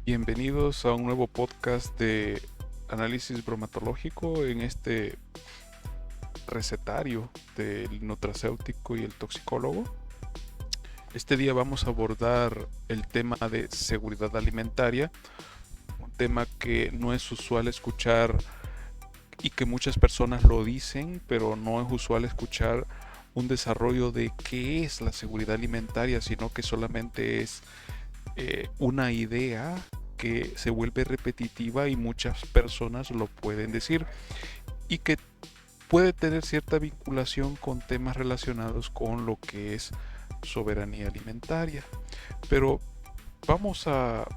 Bienvenidos a un nuevo podcast de análisis bromatológico en este recetario del nutracéutico y el toxicólogo. Este día vamos a abordar el tema de seguridad alimentaria, un tema que no es usual escuchar y que muchas personas lo dicen, pero no es usual escuchar un desarrollo de qué es la seguridad alimentaria, sino que solamente es una idea que se vuelve repetitiva y muchas personas lo pueden decir y que puede tener cierta vinculación con temas relacionados con lo que es soberanía alimentaria. Pero vamos a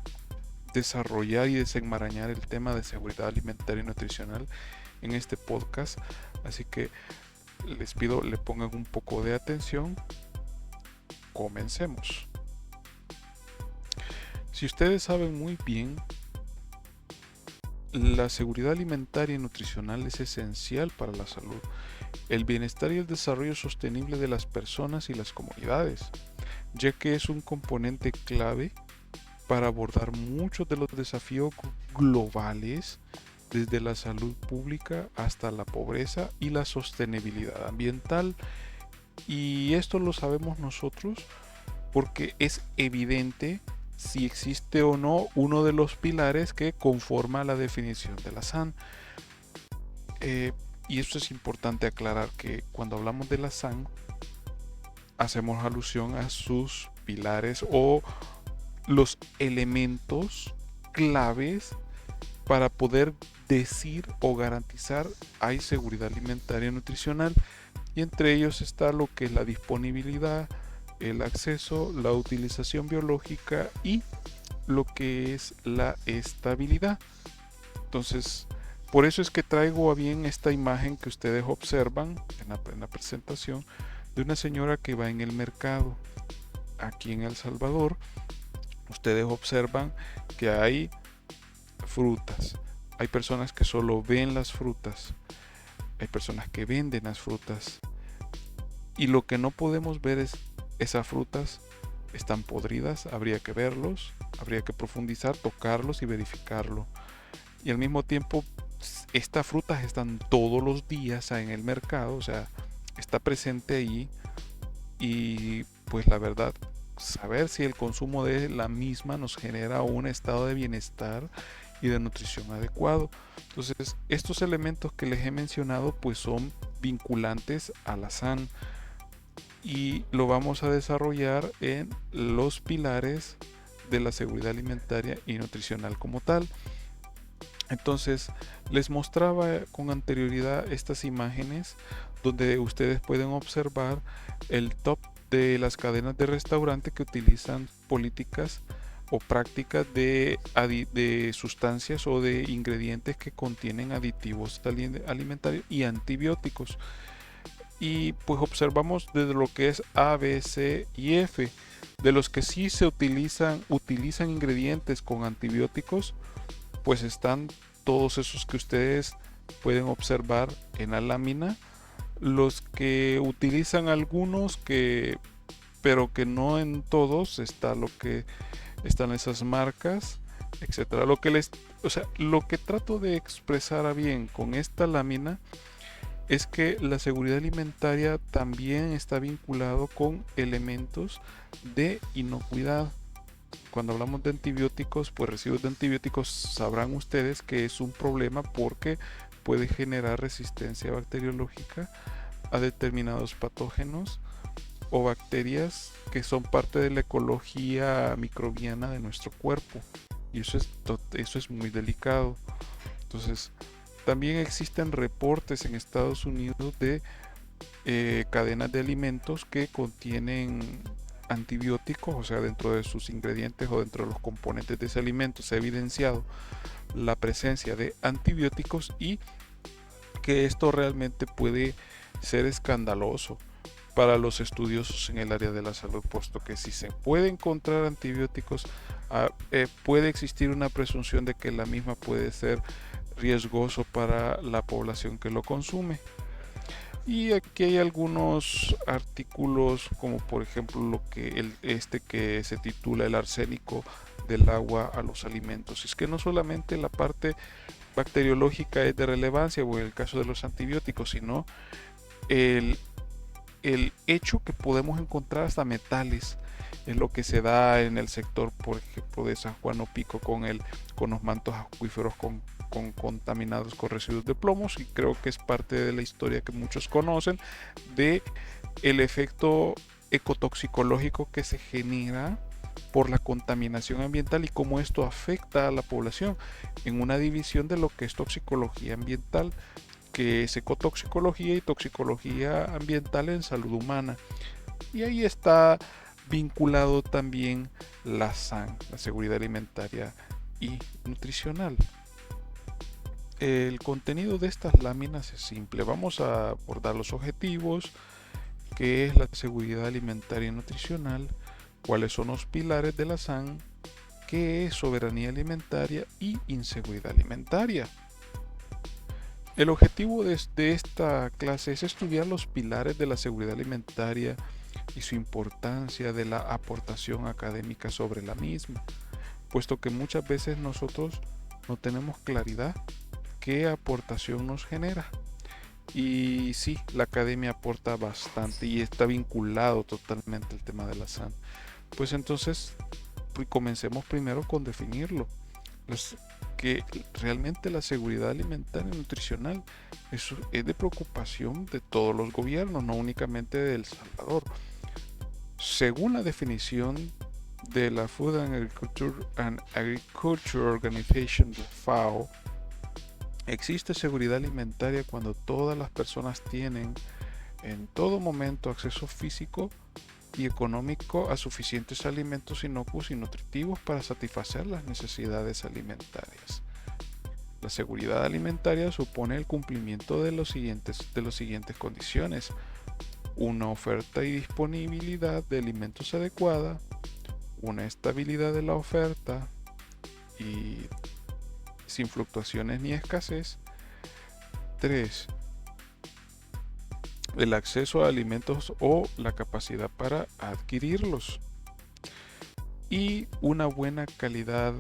desarrollar y desenmarañar el tema de seguridad alimentaria y nutricional en este podcast, así que les pido le pongan un poco de atención. Comencemos. Si ustedes saben muy bien, la seguridad alimentaria y nutricional es esencial para la salud, el bienestar y el desarrollo sostenible de las personas y las comunidades, ya que es un componente clave para abordar muchos de los desafíos globales, desde la salud pública hasta la pobreza y la sostenibilidad ambiental. Y esto lo sabemos nosotros porque es evidente si existe o no uno de los pilares que conforma la definición de la SAN. Y esto es importante aclarar que cuando hablamos de la SAN hacemos alusión a sus pilares o los elementos claves para poder decir o garantizar hay seguridad alimentaria y nutricional, y entre ellos está lo que es la disponibilidad, el acceso, la utilización biológica y lo que es la estabilidad. Entonces, por eso es que traigo a bien esta imagen que ustedes observan en la presentación de una señora que va en el mercado. Aquí en El Salvador, ustedes observan que hay frutas. Hay personas que solo ven las frutas. Hay personas que venden las frutas. Y lo que no podemos ver es esas frutas están podridas, habría que verlos, habría que profundizar, tocarlos y verificarlo. Y al mismo tiempo, estas frutas están todos los días en el mercado, o sea, está presente ahí. Y pues la verdad, saber si el consumo de la misma nos genera un estado de bienestar y de nutrición adecuado. Entonces, estos elementos que les he mencionado pues son vinculantes a la SAN, y lo vamos a desarrollar en los pilares de la seguridad alimentaria y nutricional como tal. Entonces, les mostraba con anterioridad estas imágenes donde ustedes pueden observar el top de las cadenas de restaurante que utilizan políticas o prácticas de sustancias o de ingredientes que contienen aditivos alimentarios y antibióticos. Y pues observamos desde lo que es A, B, C y F. De los que sí se utilizan ingredientes con antibióticos, pues están todos esos que ustedes pueden observar en la lámina. Los que utilizan algunos pero que no en todos, está lo que están esas marcas, etcétera. Lo que trato de expresar a bien con esta lámina es que la seguridad alimentaria también está vinculado con elementos de inocuidad. Cuando hablamos de antibióticos, pues residuos de antibióticos, sabrán ustedes que es un problema porque puede generar resistencia bacteriológica a determinados patógenos o bacterias que son parte de la ecología microbiana de nuestro cuerpo, y eso es muy delicado. Entonces, también existen reportes en Estados Unidos de cadenas de alimentos que contienen antibióticos, o sea, dentro de sus ingredientes o dentro de los componentes de ese alimento se ha evidenciado la presencia de antibióticos, y que esto realmente puede ser escandaloso para los estudiosos en el área de la salud, puesto que si se puede encontrar antibióticos, puede existir una presunción de que la misma puede ser riesgoso para la población que lo consume. Y aquí hay algunos artículos, como por ejemplo este que se titula El arsénico del agua a los alimentos. Es que no solamente la parte bacteriológica es de relevancia, o en el caso de los antibióticos, sino el, el hecho que podemos encontrar hasta metales es lo que se da en el sector, por ejemplo, de San Juan Opico con los mantos acuíferos contaminados con residuos de plomos, y creo que es parte de la historia que muchos conocen de el efecto ecotoxicológico que se genera por la contaminación ambiental y cómo esto afecta a la población en una división de lo que es toxicología ambiental, que es ecotoxicología y toxicología ambiental en salud humana. Y ahí está vinculado también la SAN, la seguridad alimentaria y nutricional. El contenido de estas láminas es simple. Vamos a abordar los objetivos, qué es la seguridad alimentaria y nutricional, cuáles son los pilares de la SAN, qué es soberanía alimentaria y inseguridad alimentaria. El objetivo de esta clase es estudiar los pilares de la seguridad alimentaria y su importancia de la aportación académica sobre la misma, puesto que muchas veces nosotros no tenemos claridad qué aportación nos genera. Y sí, la academia aporta bastante y está vinculado totalmente al tema de la SAN. Pues entonces, comencemos primero con definirlo. Que realmente la seguridad alimentaria y nutricional es de preocupación de todos los gobiernos, no únicamente de El Salvador. Según la definición de la Food and Agriculture Organization de FAO, existe seguridad alimentaria cuando todas las personas tienen en todo momento acceso físico y económico a suficientes alimentos inocuos y nutritivos para satisfacer las necesidades alimentarias. La seguridad alimentaria supone el cumplimiento de las siguientes condiciones: una oferta y disponibilidad de alimentos adecuada, una estabilidad de la oferta y sin fluctuaciones ni escasez. 3. El acceso a alimentos o la capacidad para adquirirlos. Y una buena calidad,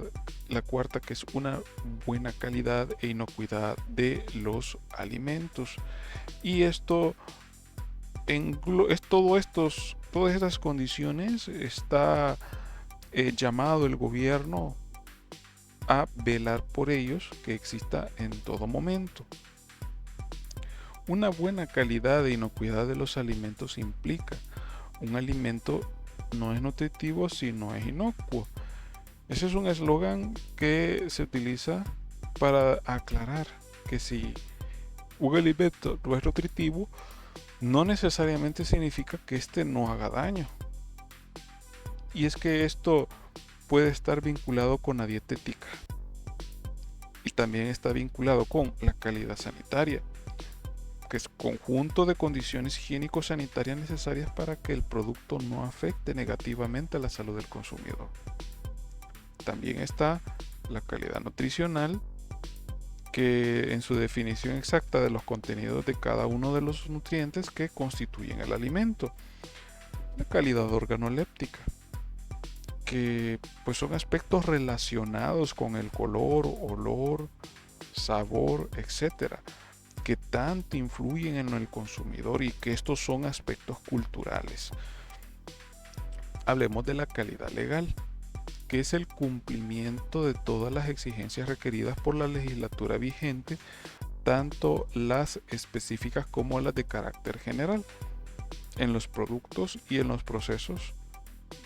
la cuarta, que es una buena calidad e inocuidad de los alimentos. Y esto es todas estas condiciones está llamado el gobierno a velar por ellos, que exista en todo momento. Una buena calidad e inocuidad de los alimentos implica un alimento no es nutritivo si no es inocuo. Ese es un eslogan que se utiliza para aclarar que si un alimento no es nutritivo, no necesariamente significa que este no haga daño. Y es que esto puede estar vinculado con la dietética y también está vinculado con la calidad sanitaria, que es conjunto de condiciones higiénico-sanitarias necesarias para que el producto no afecte negativamente a la salud del consumidor. También está la calidad nutricional, que en su definición exacta de los contenidos de cada uno de los nutrientes que constituyen el alimento. La calidad organoléptica, que pues son aspectos relacionados con el color, olor, sabor, etcétera, que tanto influyen en el consumidor y que estos son aspectos culturales. Hablemos de la calidad legal, que es el cumplimiento de todas las exigencias requeridas por la legislatura vigente, tanto las específicas como las de carácter general, en los productos y en los procesos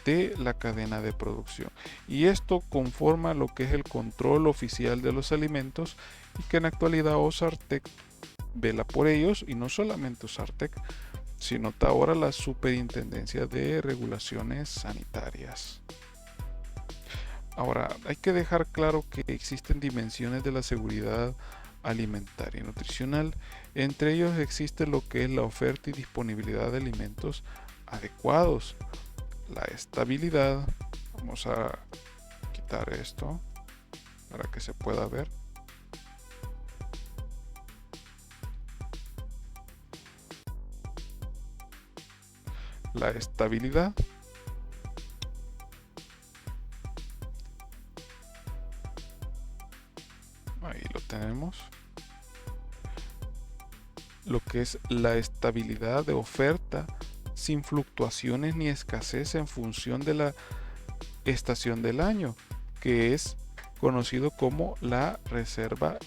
de la cadena de producción. Y esto conforma lo que es el control oficial de los alimentos, y que en la actualidad OSARTEC vela por ellos, y no solamente OSARTEC, sino ahora la Superintendencia de Regulaciones Sanitarias. Ahora, hay que dejar claro que existen dimensiones de la seguridad alimentaria y nutricional. Entre ellos existe lo que es la oferta y disponibilidad de alimentos adecuados, la estabilidad. Vamos a quitar esto para que se pueda ver. la estabilidad. Ahí lo tenemos. Lo que es la estabilidad de oferta sin fluctuaciones ni escasez en función de la estación del año, que es conocido como la reserva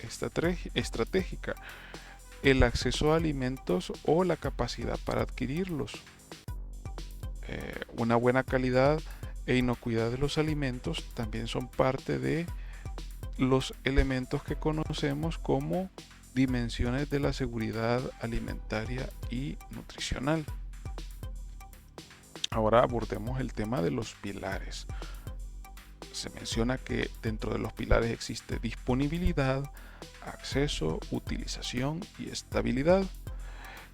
estratégica, el acceso a alimentos o la capacidad para adquirirlos, una buena calidad e inocuidad de los alimentos también son parte de los elementos que conocemos como dimensiones de la seguridad alimentaria y nutricional. Ahora abordemos el tema de los pilares. Se menciona que dentro de los pilares existe disponibilidad, acceso, utilización y estabilidad,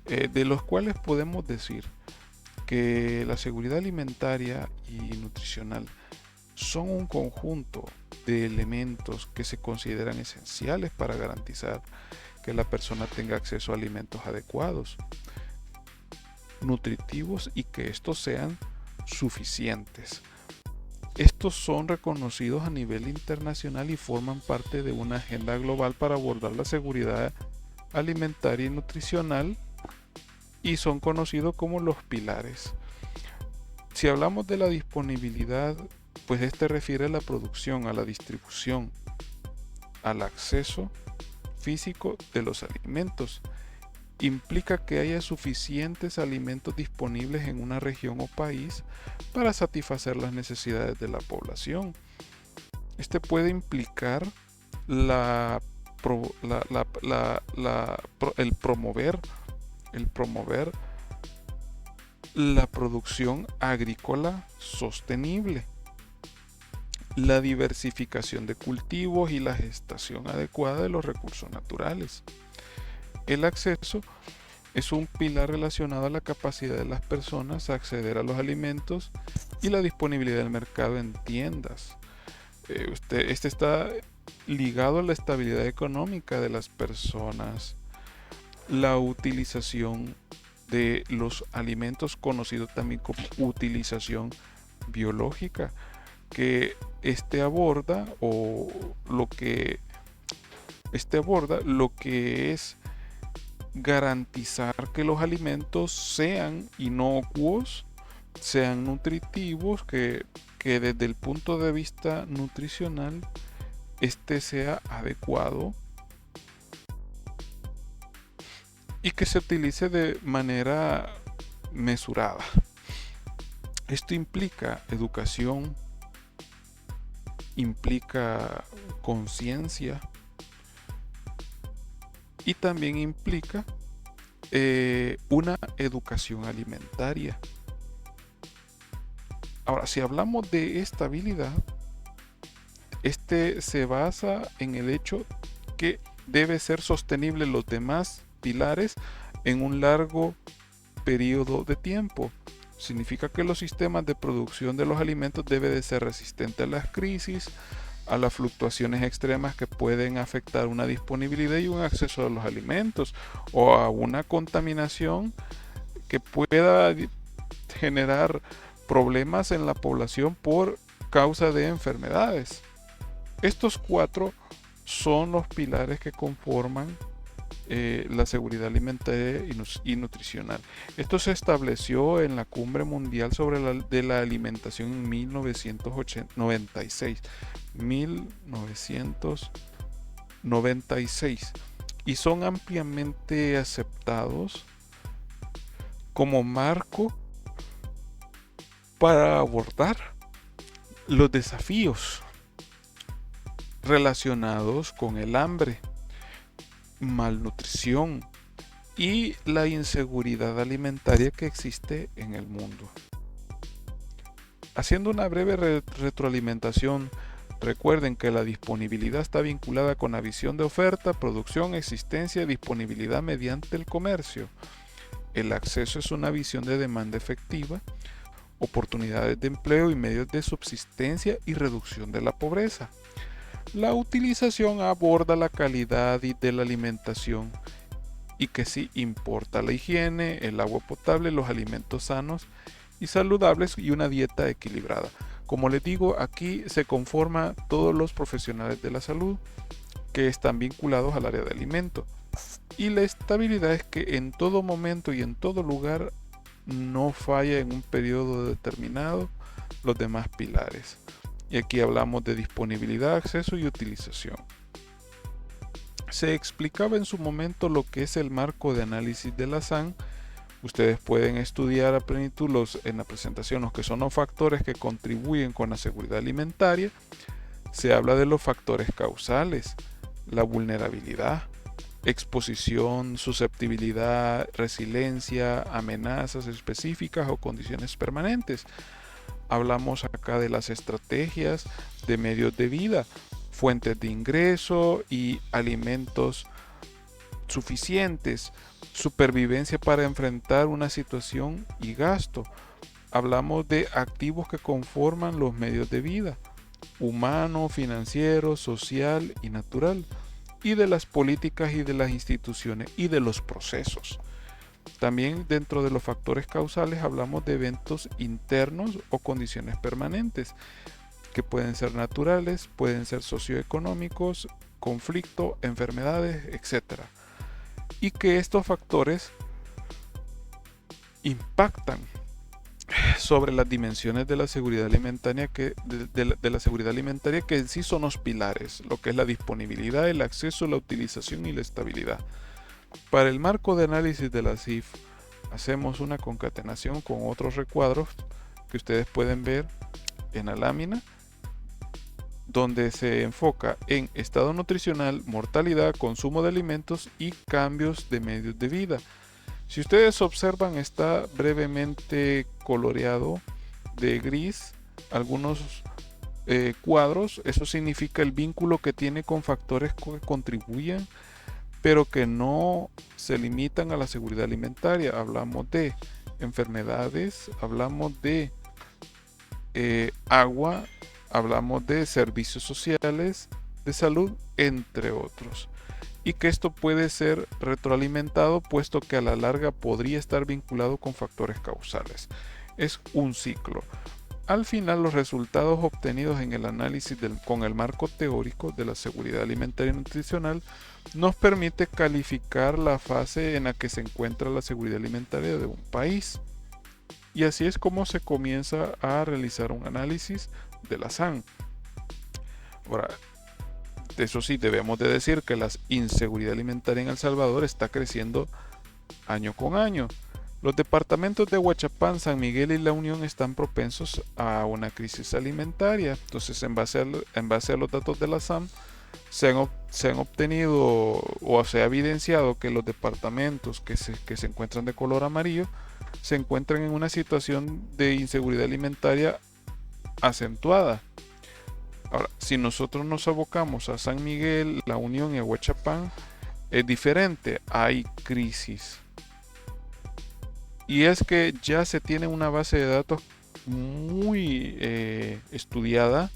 de los cuales podemos decir que la seguridad alimentaria y nutricional son un conjunto de elementos que se consideran esenciales para garantizar que la persona tenga acceso a alimentos adecuados, nutritivos y que estos sean suficientes. Estos son reconocidos a nivel internacional y forman parte de una agenda global para abordar la seguridad alimentaria y nutricional y son conocidos como los pilares. Si hablamos de la disponibilidad, pues este refiere a la producción, a la distribución, al acceso físico de los alimentos. Implica que haya suficientes alimentos disponibles en una región o país para satisfacer las necesidades de la población. Este puede implicar el promover la producción agrícola sostenible, la diversificación de cultivos y la gestación adecuada de los recursos naturales. El acceso es un pilar relacionado a la capacidad de las personas a acceder a los alimentos y la disponibilidad del mercado en tiendas. Este está ligado a la estabilidad económica de las personas, la utilización de los alimentos, conocido también como utilización biológica, que aborda lo que es garantizar que los alimentos sean inocuos, sean nutritivos, que desde el punto de vista nutricional sea adecuado y que se utilice de manera mesurada. Esto implica educación, implica conciencia y también implica una educación alimentaria. Ahora, si hablamos de estabilidad, se basa en el hecho que debe ser sostenible los demás pilares en un largo periodo de tiempo. Significa que los sistemas de producción de los alimentos deben de ser resistentes a las crisis, a las fluctuaciones extremas que pueden afectar una disponibilidad y un acceso a los alimentos, o a una contaminación que pueda generar problemas en la población por causa de enfermedades. Estos cuatro son los pilares que conforman la seguridad alimentaria y nutricional. Esto se estableció en la Cumbre Mundial sobre la Alimentación en 1996 y son ampliamente aceptados como marco para abordar los desafíos relacionados con el hambre, malnutrición y la inseguridad alimentaria que existe en el mundo. Haciendo una breve retroalimentación, recuerden que la disponibilidad está vinculada con la visión de oferta, producción, existencia y disponibilidad mediante el comercio. El acceso es una visión de demanda efectiva, oportunidades de empleo y medios de subsistencia y reducción de la pobreza. La utilización aborda la calidad de la alimentación y que sí importa la higiene, el agua potable, los alimentos sanos y saludables y una dieta equilibrada. Como les digo, aquí se conforman todos los profesionales de la salud que están vinculados al área de alimento. Y la estabilidad es que en todo momento y en todo lugar no falla en un periodo determinado los demás pilares. Y aquí hablamos de disponibilidad, acceso y utilización. Se explicaba en su momento lo que es el marco de análisis de la SAN. Ustedes pueden estudiar a plenitud en la presentación los que son los factores que contribuyen con la seguridad alimentaria. Se habla de los factores causales, la vulnerabilidad, exposición, susceptibilidad, resiliencia, amenazas específicas o condiciones permanentes. Hablamos acá de las estrategias de medios de vida, fuentes de ingreso y alimentos suficientes, supervivencia para enfrentar una situación y gasto. Hablamos de activos que conforman los medios de vida, humano, financiero, social y natural, y de las políticas y de las instituciones y de los procesos. También dentro de los factores causales hablamos de eventos internos o condiciones permanentes, que pueden ser naturales, pueden ser socioeconómicos, conflicto, enfermedades, etc. Y que estos factores impactan sobre las dimensiones de la seguridad alimentaria de la seguridad alimentaria, que en sí son los pilares, lo que es la disponibilidad, el acceso, la utilización y la estabilidad. Para el marco de análisis de la CIF hacemos una concatenación con otros recuadros que ustedes pueden ver en la lámina, donde se enfoca en estado nutricional, mortalidad, consumo de alimentos y cambios de medios de vida. Si ustedes observan, está brevemente coloreado de gris algunos cuadros. Eso significa el vínculo que tiene con factores que contribuyen, pero que no se limitan a la seguridad alimentaria. Hablamos de enfermedades, hablamos de agua, hablamos de servicios sociales, de salud, entre otros. Y que esto puede ser retroalimentado, puesto que a la larga podría estar vinculado con factores causales. Es un ciclo. Al final, los resultados obtenidos en el análisis con el marco teórico de la seguridad alimentaria y nutricional nos permite calificar la fase en la que se encuentra la seguridad alimentaria de un país. Y así es como se comienza a realizar un análisis de la SAN. Ahora, eso sí, debemos de decir que la inseguridad alimentaria en El Salvador está creciendo año con año. Los departamentos de Huachapán, San Miguel y La Unión están propensos a una crisis alimentaria. Entonces, en base a los datos de la SAM, se han obtenido o se ha evidenciado que los departamentos que se encuentran de color amarillo se encuentran en una situación de inseguridad alimentaria acentuada. Ahora, si nosotros nos abocamos a San Miguel, La Unión y a Huachapán, es diferente, hay crisis. Y es que ya se tiene una base de datos muy estudiada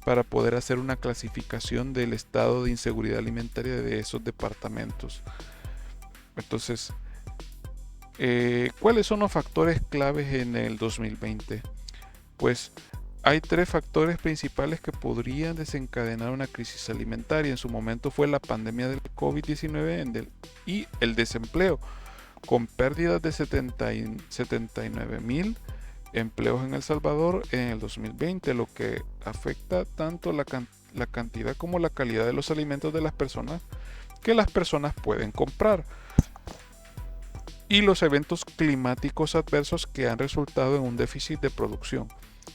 para poder hacer una clasificación del estado de inseguridad alimentaria de esos departamentos. Entonces, ¿cuáles son los factores claves en el 2020? Pues hay 3 factores principales que podrían desencadenar una crisis alimentaria. En su momento fue la pandemia del COVID-19 y el desempleo, con pérdidas de 79,000 empleos en El Salvador en el 2020, lo que afecta tanto la cantidad como la calidad de los alimentos de las personas que las personas pueden comprar, y los eventos climáticos adversos que han resultado en un déficit de producción.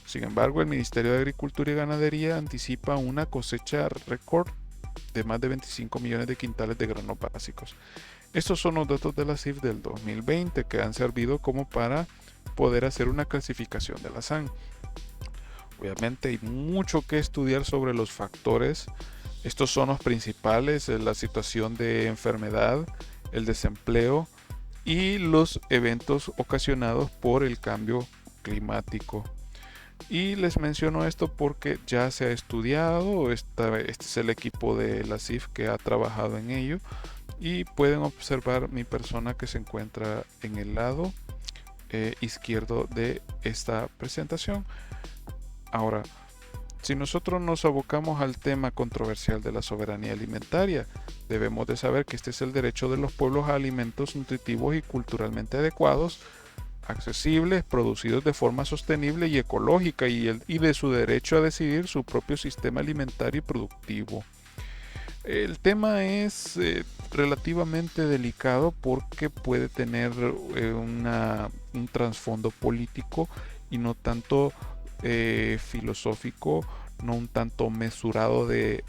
Sin embargo, el Ministerio de Agricultura y Ganadería anticipa una cosecha récord de más de 25 millones de quintales de granos básicos. Estos son los datos de la CIF del 2020 que han servido como para poder hacer una clasificación de la SAN. Obviamente hay mucho que estudiar sobre los factores. Estos son los principales: la situación de enfermedad, el desempleo y los eventos ocasionados por el cambio climático. Y les menciono esto porque ya se ha estudiado, este es el equipo de la CIF que ha trabajado en ello, y pueden observar mi persona que se encuentra en el lado izquierdo de esta presentación. Ahora, si nosotros nos abocamos al tema controversial de la soberanía alimentaria, debemos de saber que este es el derecho de los pueblos a alimentos nutritivos y culturalmente adecuados, accesibles, producidos de forma sostenible y ecológica, y de su derecho a decidir su propio sistema alimentario y productivo. El tema es relativamente delicado porque puede tener un trasfondo político y no tanto filosófico, no un tanto mesurado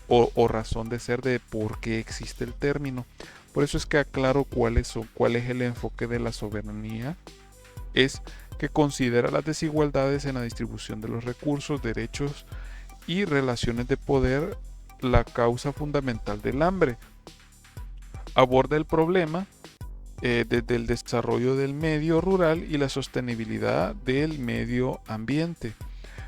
o razón de ser de por qué existe el término. Por eso es que aclaro cuál es el enfoque de la soberanía. Es que considera las desigualdades en la distribución de los recursos, derechos y relaciones de poder la causa fundamental del hambre. Aborda el problema desde el desarrollo del medio rural y la sostenibilidad del medio ambiente,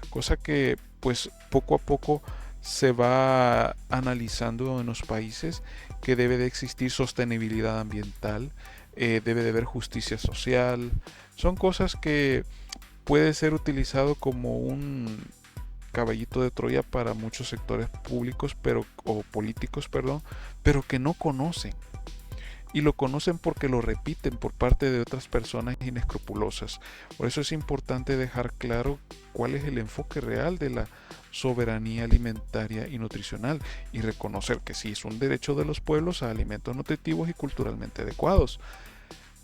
cosa que pues poco a poco se va analizando en los países, que debe de existir sostenibilidad ambiental, debe de haber justicia social. Son cosas que puede ser utilizado como un caballito de Troya para muchos sectores públicos o políticos, pero que no conocen. Y lo conocen porque lo repiten por parte de otras personas inescrupulosas. Por eso es importante dejar claro cuál es el enfoque real de la soberanía alimentaria y nutricional, y reconocer que sí es un derecho de los pueblos a alimentos nutritivos y culturalmente adecuados,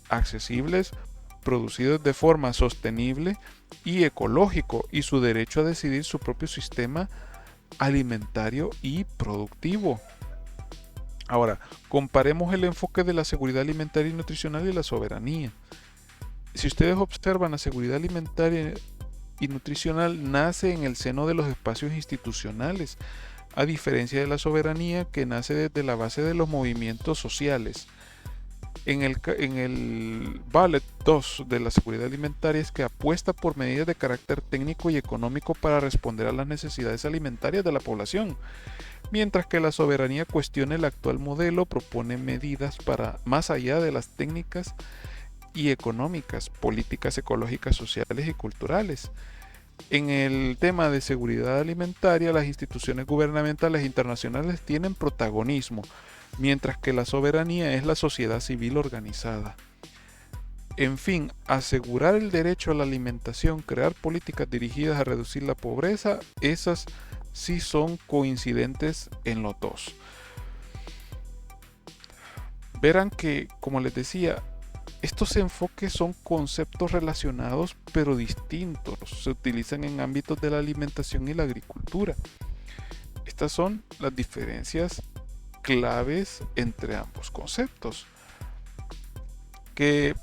accesibles, producidos de forma sostenible y ecológico, y su derecho a decidir su propio sistema alimentario y productivo. Ahora, comparemos el enfoque de la seguridad alimentaria y nutricional y la soberanía. Si ustedes observan, la seguridad alimentaria y nutricional nace en el seno de los espacios institucionales, a diferencia de la soberanía, que nace desde la base de los movimientos sociales. En el Bullet 2 de la seguridad alimentaria es que apuesta por medidas de carácter técnico y económico para responder a las necesidades alimentarias de la población, mientras que la soberanía cuestiona el actual modelo, propone medidas para más allá de las técnicas y económicas, políticas ecológicas, sociales y culturales. En el tema de seguridad alimentaria, las instituciones gubernamentales e internacionales tienen protagonismo, mientras que la soberanía es la sociedad civil organizada. En fin, asegurar el derecho a la alimentación, crear políticas dirigidas a reducir la pobreza, esas sí son coincidentes en los dos. Verán que, como les decía, estos enfoques son conceptos relacionados pero distintos. Se utilizan en ámbitos de la alimentación y la agricultura. Estas son las diferencias claves entre ambos conceptos. Que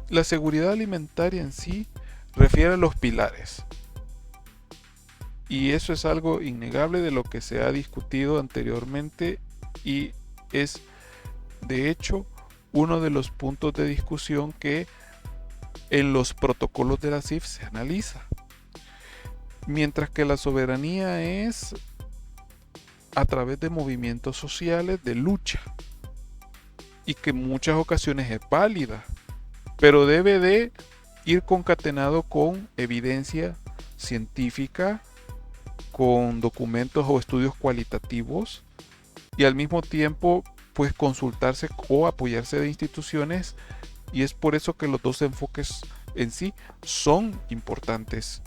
la seguridad alimentaria en sí refiere a los pilares. Y eso es algo innegable de lo que se ha discutido anteriormente, y es de hecho uno de los puntos de discusión que en los protocolos de la CIF se analiza. Mientras que la soberanía es a través de movimientos sociales de lucha, y que en muchas ocasiones es válida, pero debe de ir concatenado con evidencia científica, con documentos o estudios cualitativos, y al mismo tiempo pues consultarse o apoyarse de instituciones, y es por eso que los dos enfoques en sí son importantes.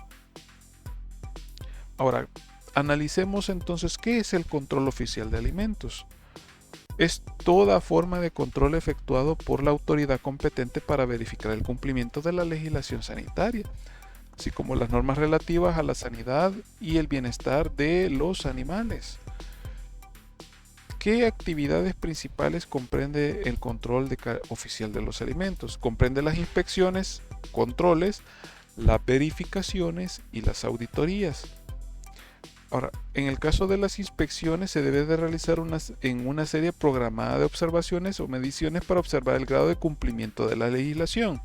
Ahora, analicemos entonces qué es el control oficial de alimentos. Es toda forma de control efectuado por la autoridad competente para verificar el cumplimiento de la legislación sanitaria, así como las normas relativas a la sanidad y el bienestar de los animales. ¿Qué actividades principales comprende el control oficial de los alimentos? Comprende las inspecciones, controles, las verificaciones y las auditorías. Ahora, en el caso de las inspecciones, se debe de realizar en una serie programada de observaciones o mediciones para observar el grado de cumplimiento de la legislación.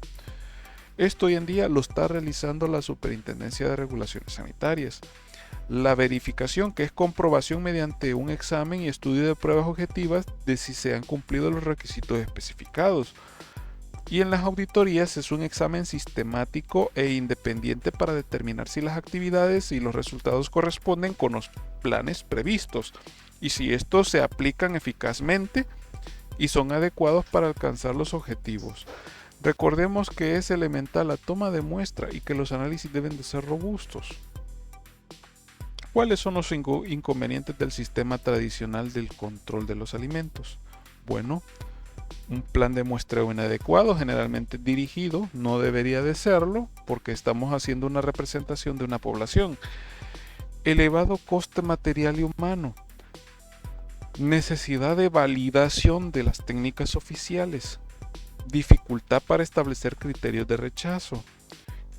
Esto hoy en día lo está realizando la Superintendencia de Regulaciones Sanitarias. La verificación, que es comprobación mediante un examen y estudio de pruebas objetivas de si se han cumplido los requisitos especificados. Y en las auditorías es un examen sistemático e independiente para determinar si las actividades y los resultados corresponden con los planes previstos y si estos se aplican eficazmente y son adecuados para alcanzar los objetivos. Recordemos que es elemental la toma de muestra y que los análisis deben de ser robustos. ¿Cuáles son los inconvenientes del sistema tradicional del control de los alimentos? Bueno, un plan de muestreo inadecuado, generalmente dirigido, no debería de serlo porque estamos haciendo una representación de una población. Elevado coste material y humano. Necesidad de validación de las técnicas oficiales. Dificultad para establecer criterios de rechazo.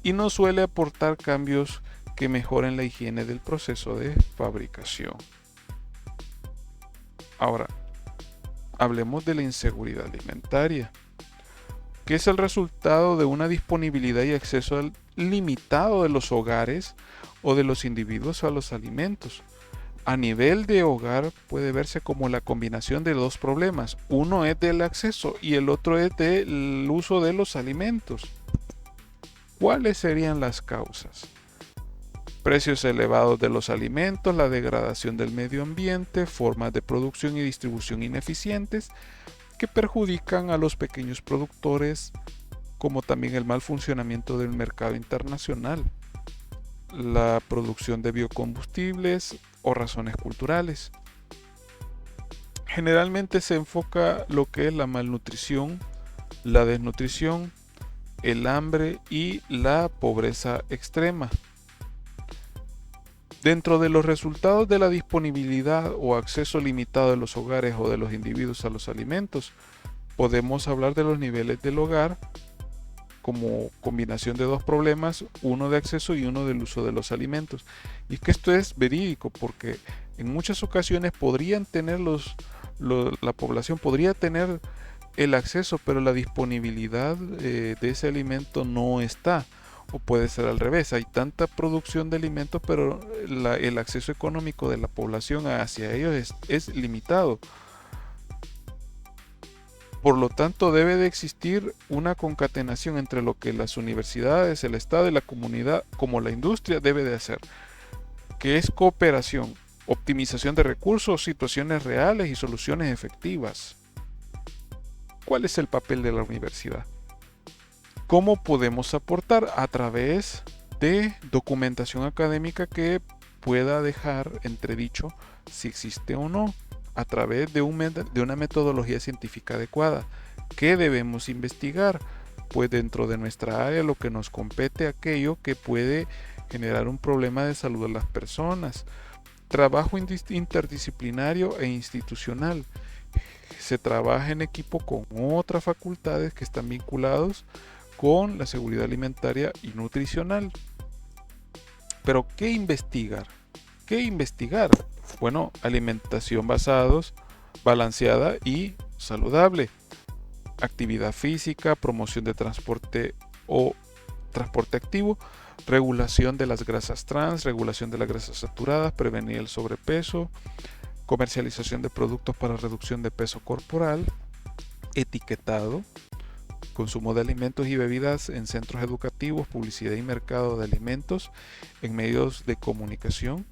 Y no suele aportar cambios que mejoren la higiene del proceso de fabricación. Ahora, hablemos de la inseguridad alimentaria, que es el resultado de una disponibilidad y acceso limitado de los hogares o de los individuos a los alimentos. A nivel de hogar puede verse como la combinación de dos problemas. Uno es del acceso y el otro es del uso de los alimentos. ¿Cuáles serían las causas? Precios elevados de los alimentos, la degradación del medio ambiente, formas de producción y distribución ineficientes que perjudican a los pequeños productores, como también el mal funcionamiento del mercado internacional, la producción de biocombustibles o razones culturales. Generalmente se enfoca lo que es la malnutrición, la desnutrición, el hambre y la pobreza extrema. Dentro de los resultados de la disponibilidad o acceso limitado de los hogares o de los individuos a los alimentos, podemos hablar de los niveles del hogar como combinación de dos problemas, uno de acceso y uno del uso de los alimentos. Y es que esto es verídico porque en muchas ocasiones podrían tener la población podría tener el acceso, pero la disponibilidad de ese alimento no está. O puede ser al revés, hay tanta producción de alimentos, pero el acceso económico de la población hacia ellos es limitado. Por lo tanto, debe de existir una concatenación entre lo que las universidades, el Estado y la comunidad, como la industria, debe de hacer, que es cooperación, optimización de recursos, situaciones reales y soluciones efectivas. ¿Cuál es el papel de la universidad? ¿Cómo podemos aportar? A través de documentación académica que pueda dejar entredicho si existe o no, a través de una metodología científica adecuada. ¿Qué debemos investigar? Pues dentro de nuestra área lo que nos compete, aquello que puede generar un problema de salud a las personas. Trabajo interdisciplinario e institucional. Se trabaja en equipo con otras facultades que están vinculados con la seguridad alimentaria y nutricional. Pero ¿qué investigar? ¿Qué investigar? Bueno, alimentación balanceada y saludable, actividad física, promoción de transporte o transporte activo, regulación de las grasas trans, regulación de las grasas saturadas, prevenir el sobrepeso, comercialización de productos para reducción de peso corporal, etiquetado, consumo de alimentos y bebidas en centros educativos, publicidad y mercado de alimentos en medios de comunicación,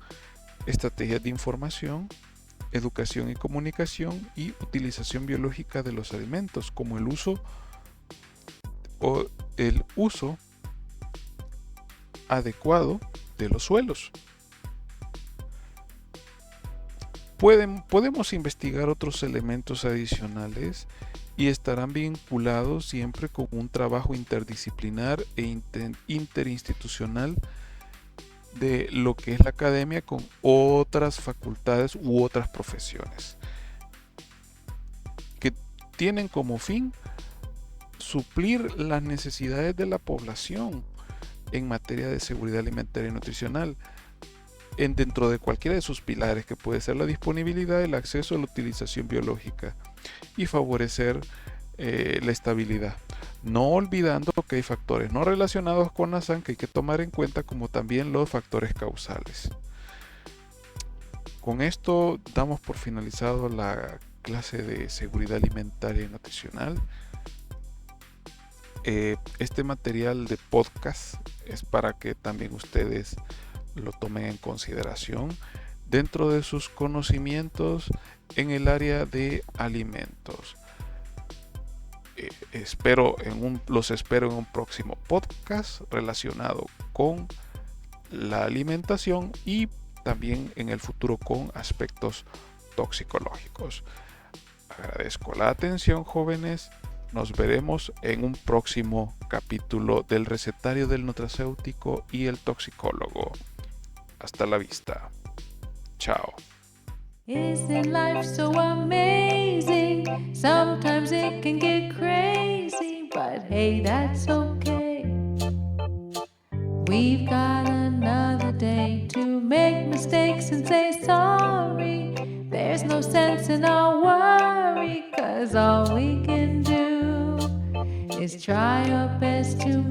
estrategias de información, educación y comunicación y utilización biológica de los alimentos, como el uso adecuado de los suelos. Podemos investigar otros elementos adicionales y estarán vinculados siempre con un trabajo interdisciplinar e interinstitucional de lo que es la academia con otras facultades u otras profesiones que tienen como fin suplir las necesidades de la población en materia de seguridad alimentaria y nutricional dentro de cualquiera de sus pilares, que puede ser la disponibilidad, el acceso a la utilización biológica y favorecer la estabilidad, no olvidando que hay factores no relacionados con la SAN que hay que tomar en cuenta, como también los factores causales. Con esto damos por finalizado la clase de seguridad alimentaria y nutricional. Este material de podcast es para que también ustedes lo tomen en consideración dentro de sus conocimientos en el área de alimentos. Los espero en un próximo podcast relacionado con la alimentación y también en el futuro con aspectos toxicológicos. Agradezco la atención, jóvenes. Nos veremos en un próximo capítulo del recetario del nutracéutico y el toxicólogo. Hasta la vista. Chao. Isn't life so amazing? Sometimes it can get crazy, but hey, that's okay. We've got another day to make mistakes and say sorry. There's no sense in our worry, 'cause all we can do is try our best to